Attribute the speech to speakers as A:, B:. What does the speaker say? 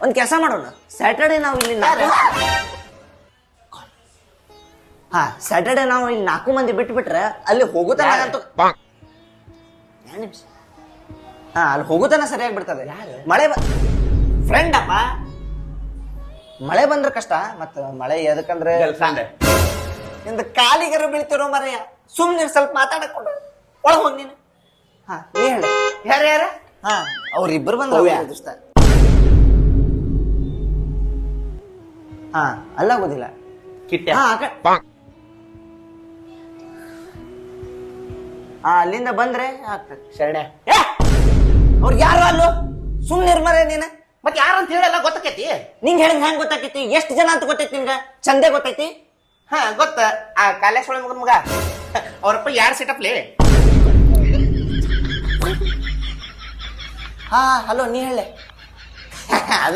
A: ಒಂದ್ ಕೆಲಸ ಮಾಡೋಣ, ಸ್ಯಾಟರ್ಡೆ ನಾವು ಇಲ್ಲಿ ಸ್ಯಾಟರ್ಡೆ ನಾವು ಇಲ್ಲಿ 4 ಮಂದಿ ಬಿಟ್ಬಿಟ್ರೆ ಅಲ್ಲಿ ಹೋಗುತ್ತಾನ ಅಂತೂ 2 ನಿಮಿಷ. ಅಲ್ಲಿ ಹೋಗುತ್ತಾನ ಸರಿಯಾಗಿ ಬಿಡ್ತದೆ. ಮಳೆ ಫ್ರೆಂಡ್ ಅಪ್ಪ, ಮಳೆ ಬಂದ್ರೆ ಕಷ್ಟ. ಮತ್ತ ಮಳೆ ಎದಕ್ಕಂದ್ರೆ ನಿಂದ ಕಾಲಿಗರ ಬೀಳ್ತಿರೋ ಮರೆಯ. ಸುಮ್ನೆ ಸ್ವಲ್ಪ ಮಾತಾಡಕೊಂಡು ಒಳಗ್ ಹೋಗಿ ನೀನು. ನೀ ಹೇಳಿ ಯಾರ ಅವ್ರಿಬ್ಬರು ಬಂದ ದೋಸ್ತ. ಅಲ್ಲಾಗೋದಿಲ್ಲ. ಅಲ್ಲಿಂದ ಬಂದ್ರೆ ಆಗ್ತದೆ. ಶರಣ್ಯ ಅವ್ರಿಗೆ ಯಾರು ಅಲ್ಲೋ ಸುಮ್ನೆ ಮರೆ ನೀನ.
B: ಮತ್ತೆ ಯಾರು ಅಂತ ಹೇಳಲ್ಲ ಗೊತ್ತೈತಿ.
A: ನಿಂಗೆ ಹೇಳಿದ್ ಹೆಂಗ್ ಗೊತ್ತಾಕೈತಿ? ಎಷ್ಟು ಜನ ಅಂತ ಗೊತ್ತೈತಿ ನಿಂಗ? ಚಂದೆ ಗೊತ್ತೈತಿ?
B: ಗೊತ್ತ. ಆ ಕಾಲೇಶ್ವರ ಮಗನ್ ಮಗ ಅವ್ರಪ್ಪ 2 ಸೆಟಪ್ಲಿ.
A: ಹಲೋ, ನೀ ಹೇಳೆ.
B: ಅದ